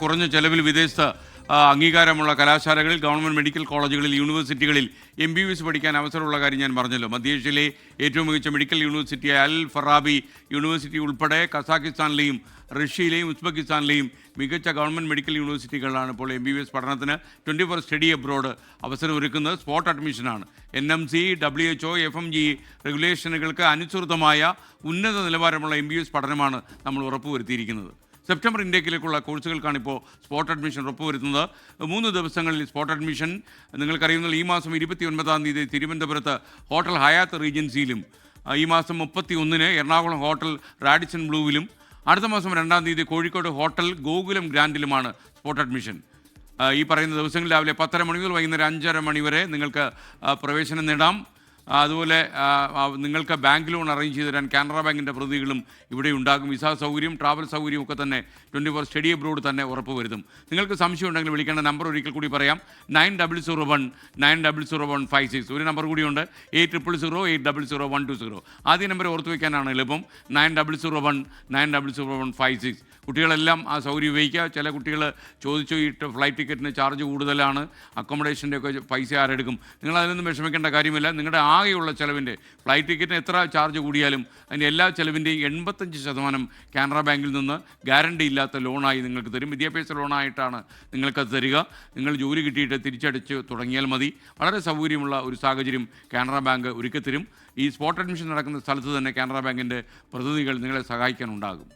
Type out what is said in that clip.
കുറഞ്ഞ ചെലവിൽ വിദേശ അംഗീകാരമുള്ള കലാശാലകളിൽ, ഗവൺമെൻറ് മെഡിക്കൽ കോളേജുകളിൽ, യൂണിവേഴ്സിറ്റികളിൽ MBBS പഠിക്കാൻ അവസരമുള്ള കാര്യം ഞാൻ പറഞ്ഞല്ലോ. മധ്യേഷ്യയിലെ ഏറ്റവും മികച്ച മെഡിക്കൽ യൂണിവേഴ്സിറ്റിയായ അൽ ഫറാബി യൂണിവേഴ്സിറ്റി ഉൾപ്പെടെ കസാഖിസ്ഥാനിലെയും റഷ്യയിലെയും ഉസ്ബെക്കിസ്ഥാനിലെയും മികച്ച ഗവൺമെൻറ് മെഡിക്കൽ യൂണിവേഴ്സിറ്റികളാണ് ഇപ്പോൾ MBBS പഠനത്തിന് 24 സ്റ്റഡി അബ്രോഡ് അവസരമൊരുക്കുന്നത്. സ്പോട്ട് അഡ്മിഷനാണ്. NMC, WHO, FMG റെഗുലേഷനുകൾക്ക് അനുസൃതമായ ഉന്നത നിലവാരമുള്ള MBBS പഠനമാണ് നമ്മൾ ഉറപ്പുവരുത്തിയിരിക്കുന്നത്. സെപ്റ്റംബർ ഇൻടേക്കിലേക്കുള്ള കോഴ്സുകൾക്കാണ് ഇപ്പോൾ സ്പോട്ട് അഡ്മിഷൻ ഉറപ്പുവരുത്തുന്നത്. 3 ദിവസങ്ങളിൽ സ്പോട്ട് അഡ്മിഷൻ. നിങ്ങൾക്കറിയുന്നത് ഈ മാസം 29-ാം തീയതി തിരുവനന്തപുരത്ത് ഹോട്ടൽ ഹയാത്ത് റീജൻസിയിലും, ഈ മാസം 31-ന് എറണാകുളം ഹോട്ടൽ റാഡിസൺ ബ്ലൂവിലും, അടുത്ത മാസം 2-ാം തീയതി കോഴിക്കോട് ഹോട്ടൽ ഗോകുലം ഗ്രാൻഡിലുമാണ് സ്പോട്ട് അഡ്മിഷൻ. ഈ പറയുന്ന ദിവസങ്ങളിൽ രാവിലെ 10:30 മണി മുതൽ വൈകുന്നേരം 5:30 മണി വരെ നിങ്ങൾക്ക് പ്രവേശനം നേടാം. അതുപോലെ നിങ്ങൾക്ക് ബാങ്ക് ലോൺ അറേഞ്ച് ചെയ്ത് തരാൻ കാനറ ബാങ്കിൻ്റെ പ്രതിനിധികളും ഇവിടെ ഉണ്ടാകും. വിസ സൗകര്യം, ട്രാവൽ സൗകര്യം ഒക്കെ തന്നെ 24 സ്റ്റഡി അബ്രോഡ് തന്നെ ഉറപ്പുവരുത്തും. നിങ്ങൾക്ക് സംശയം ഉണ്ടെങ്കിൽ വിളിക്കേണ്ട നമ്പർ ഒരിക്കൽ കൂടി പറയാം. 9001900156. ഒരു നമ്പർ കൂടിയുണ്ട്, 8008000120. ആദ്യ നമ്പർ ഓർത്ത് വയ്ക്കാനാണ് എളുപ്പം. 9001900156. കുട്ടികളെല്ലാം ആ സൗകര്യം ഉപയോഗിക്കുക. ചില കുട്ടികൾ ചോദിച്ചു, ഈ ഫ്ലൈറ്റ് ടിക്കറ്റിന് ചാർജ് കൂടുതലാണ്, അക്കോമഡേഷൻ്റെ ഒക്കെ പൈസ ആരെടുക്കും? നിങ്ങൾ അതിലൊന്നും വിഷമിക്കേണ്ട കാര്യമില്ല. നിങ്ങളുടെ ആകെയുള്ള ചിലവിൻ്റെ, ഫ്ലൈറ്റ് ടിക്കറ്റിന് എത്ര ചാർജ് കൂടിയാലും അതിൻ്റെ എല്ലാ ചിലവിൻ്റെയും 85% കാനറ ബാങ്കിൽ നിന്ന് ഗ്യാരണ്ടി ഇല്ലാത്ത ലോണായി നിങ്ങൾക്ക് തരും. വിദ്യാഭ്യാസ ലോണായിട്ടാണ് നിങ്ങൾക്കത് തരിക. നിങ്ങൾ ജോലി കിട്ടിയിട്ട് തിരിച്ചടച്ച് തുടങ്ങിയാൽ മതി. വളരെ സൗകര്യമുള്ള ഒരു സാഹചര്യം കാനറ ബാങ്ക് ഒരുക്കി തരും. ഈ സ്പോട്ട് അഡ്മിഷൻ നടക്കുന്ന സ്ഥലത്ത് തന്നെ കാനറ ബാങ്കിൻ്റെ പ്രതിനിധികൾ നിങ്ങളെ സഹായിക്കാനുണ്ടാകും.